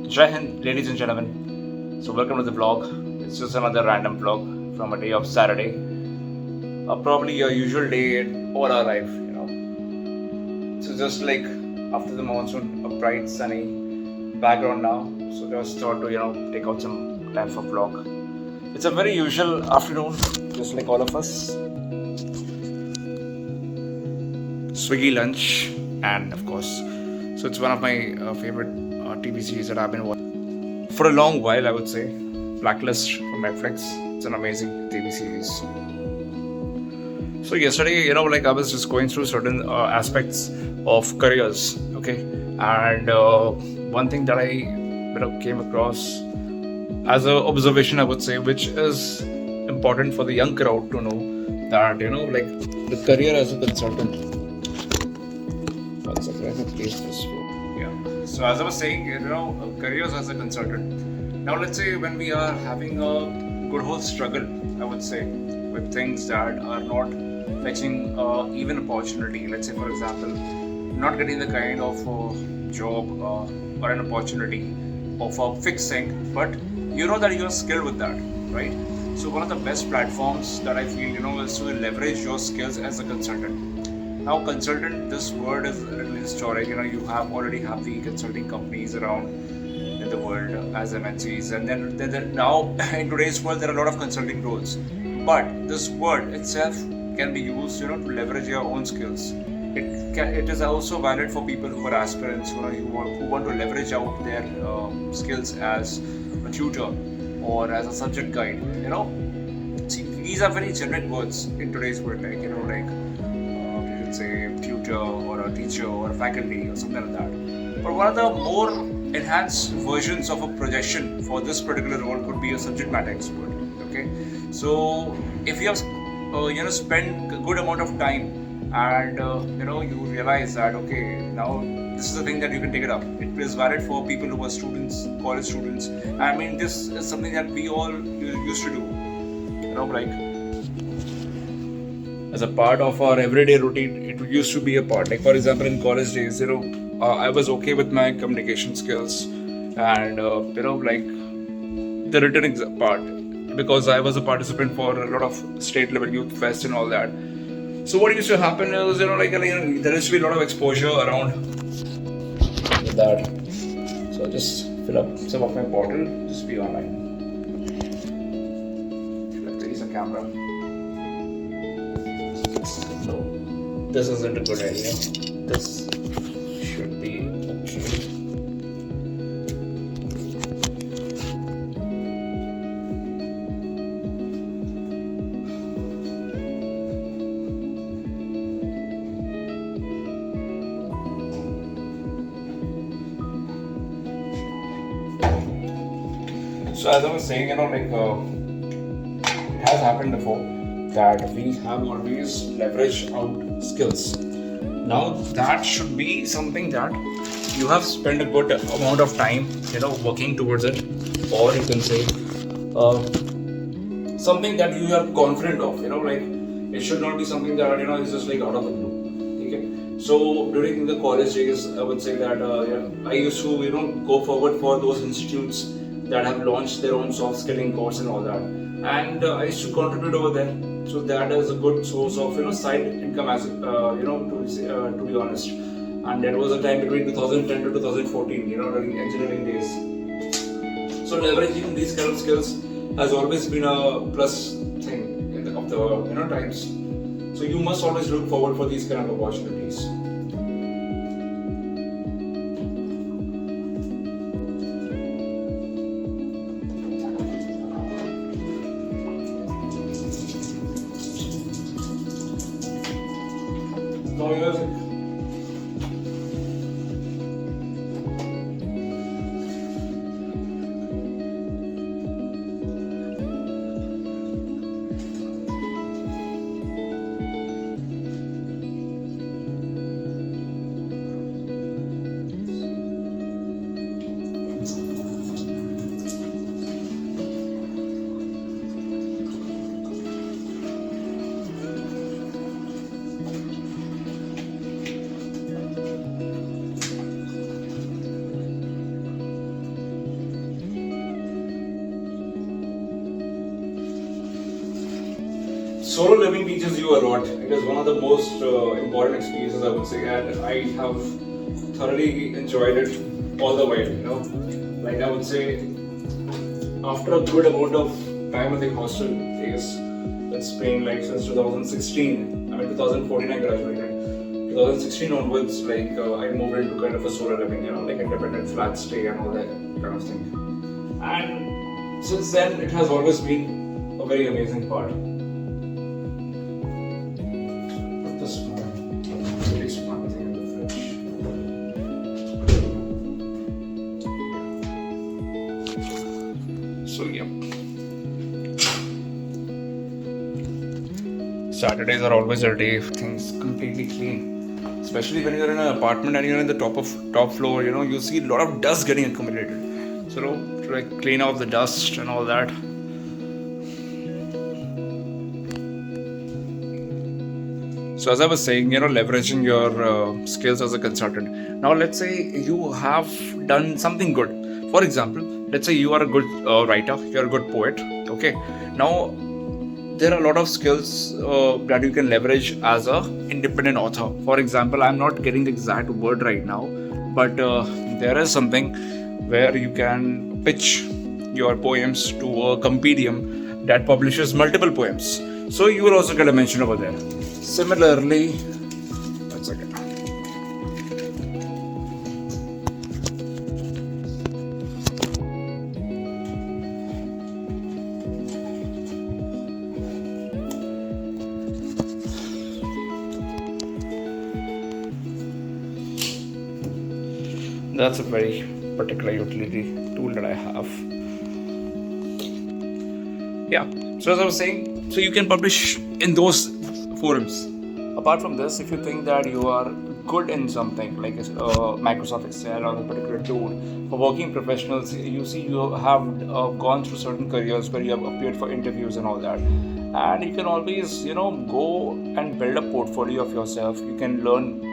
Jai Hind, ladies and gentlemen. So, welcome to the vlog. It's just another random vlog from a day of Saturday. Probably a usual day in all our life. So, just like after the monsoon, a bright sunny background now. So, just thought to, take out some time for vlog. It's a very usual afternoon, just like all of us. Swiggy lunch, and of course, so it's one of my favorite TV series that I've been watching for a long while. I would say Blacklist from Netflix. It's an amazing TV series. So yesterday, like I was just going through certain aspects of careers, okay, and one thing that I came across as an observation, I would say, which is important for the young crowd to know that like the career as a consultant. One second, I have placed this. Yeah. So as I was saying, careers as a consultant. Now let's say when we are having a good whole struggle, I would say, with things that are not fetching even opportunity. Let's say, for example, not getting the kind of job or an opportunity of a fixed thing, but you know that you are skilled with that, right? So one of the best platforms that I feel, is to leverage your skills as a consultant. Now, consultant, this word is really historic. You already have the consulting companies around in the world as MNCs, and then now in today's world there are a lot of consulting roles. But this word itself can be used, to leverage your own skills. It is also valid for people who are aspirants, who want to leverage out their skills as a tutor or as a subject guide. See, these are very generic words in today's world, like say tutor or a teacher or a faculty or something like that. But one of the more enhanced versions of a projection for this particular role could be a subject matter expert. Okay, so if you have spent a good amount of time and you realize that okay, now this is the thing that you can take it up. It is valid for people who are students, college students. I mean, this is something that we all used to do. Like as a part of our everyday routine, it used to be a part. Like for example, in college days, I was okay with my communication skills and like the written part, because I was a participant for a lot of state level youth fest and all that. So what used to happen is there used to be a lot of exposure around with that. So I'll just fill up some of my bottle. Just be online. There is a camera. No, this isn't a good idea. This should be okay. So as I was saying, it has happened before that we have always leveraged out skills. Now that should be something that you have spent a good amount of time, working towards it, or you can say something that you are confident of. Like it should not be something that is just like out of the blue. Okay. So during the college days, I would say that I used to go forward for those institutes that have launched their own soft skilling course and all that, and I used to contribute over there. So that is a good source of side income, as to be honest. And that was a time between 2010 to 2014, during engineering days. So leveraging these kind of skills has always been a plus thing of the times. So you must always look forward for these kind of opportunities. No music. Solo living teaches you a lot. It is one of the most important experiences, I would say, and I have thoroughly enjoyed it all the while. Like I would say, after a good amount of time in the hostel days, it's been like since 2016. I mean 2014 I graduated. 2016 onwards, like I moved into kind of a solo living, like independent flat stay and all that kind of thing. And since then, it has always been a very amazing part. Put this really smart thing in the fridge. So yeah. Saturdays are always a day if things completely clean. Especially when you're in an apartment and you're in the top floor, you see a lot of dust getting accumulated. So to like clean off the dust and all that. So as I was saying, leveraging your skills as a consultant. Now let's say you have done something good. For example, let's say you are a good writer, you're a good poet. Okay. Now there are a lot of skills that you can leverage as a independent author. For example, I'm not getting the exact word right now, but there is something where you can pitch your poems to a compendium that publishes multiple poems. So you will also get a mention over there. Similarly, one second. That's a very particular utility tool that I have. Yeah, so as I was saying, so you can publish in those forums. Apart from this, if you think that you are good in something like Microsoft Excel or a particular tool, for working professionals, you see you have gone through certain careers where you have appeared for interviews and all that. And you can always, go and build a portfolio of yourself. You can learn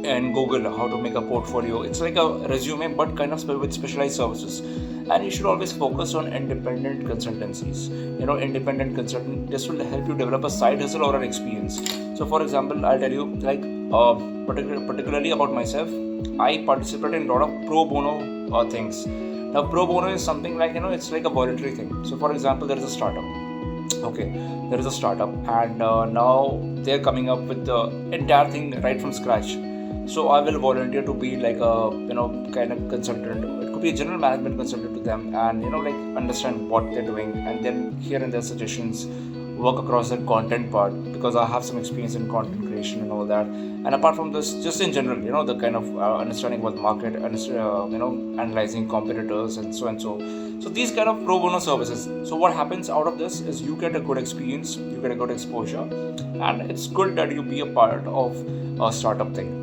and Google how to make a portfolio. It's like a resume but kind of with specialized services. And you should always focus on independent consultancies. Independent consultant, this will help you develop a side hustle or an experience. So for example, I'll tell you like particularly about myself. I participate in a lot of pro bono things. Now pro bono is something like it's like a voluntary thing. So for example, there is a startup. Okay, there is a startup and now they're coming up with the entire thing right from scratch. So I will volunteer to be like a kind of consultant. It could be a general management consultant to them, and like understand what they're doing, and then hear in their suggestions, work across the content part because I have some experience in content creation and all that. And apart from this, just in general, the kind of understanding about the market, analyzing competitors and so and so. So these kind of pro bono services. So what happens out of this is you get a good experience, you get a good exposure, and it's good that you be a part of a startup thing.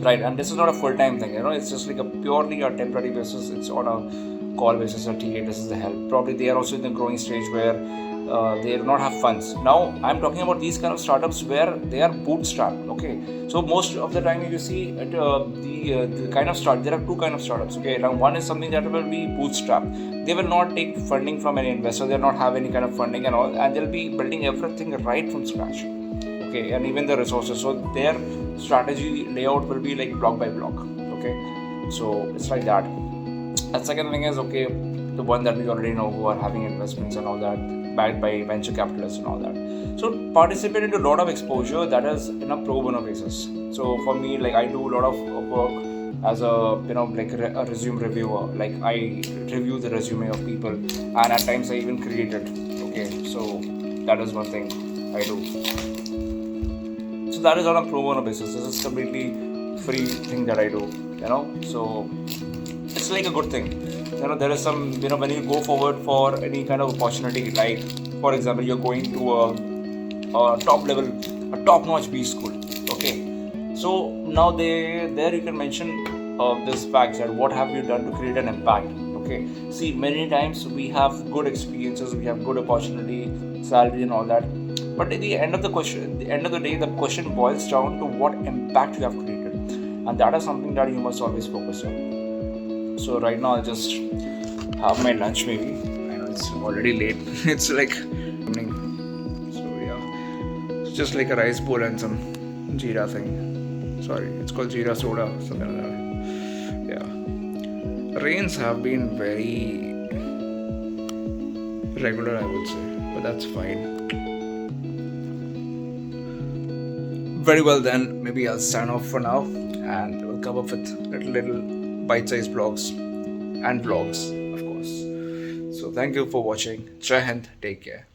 Right, and this is not a full-time thing, it's just like a purely a temporary basis. It's on a call basis or TA, this is the help. Probably they are also in the growing stage where they do not have funds. Now, I'm talking about these kind of startups where they are bootstrapped, okay? So most of the time you see the kind of start, there are two kind of startups, okay? Now, one is something that will be bootstrapped. They will not take funding from any investor, they'll not have any kind of funding and all, and they'll be building everything right from scratch. Okay, and even the resources. So their strategy layout will be like block by block. Okay, so it's like that. And second thing is the one that we already know who are having investments and all that, backed by venture capitalists and all that. So participate into a lot of exposure that is in a pro bono basis. So for me, like I do a lot of work as a like a resume reviewer. Like I review the resume of people, and at times I even create it. Okay, so that is one thing I do. So that is on a pro bono basis. This is completely free thing that I do, so it's like a good thing. There is some, when you go forward for any kind of opportunity, like for example, you're going to a top level, a top notch B school, okay. So now there you can mention this facts that what have you done to create an impact, okay. See, many times we have good experiences, we have good opportunity, salary and all that. But at the end of the day, the question boils down to what impact you have created, and that is something that you must always focus on. So right now I'll just have my lunch maybe. I know it's already late. It's like evening. So yeah. just like a rice bowl and some jeera thing. Sorry, it's called jeera soda, something like that. Yeah. Rains have been very regular, I would say, but that's fine. Very well, then maybe I'll sign off for now and we'll come up with little bite-sized vlogs and vlogs, of course. So thank you for watching. Jai Hind, take care.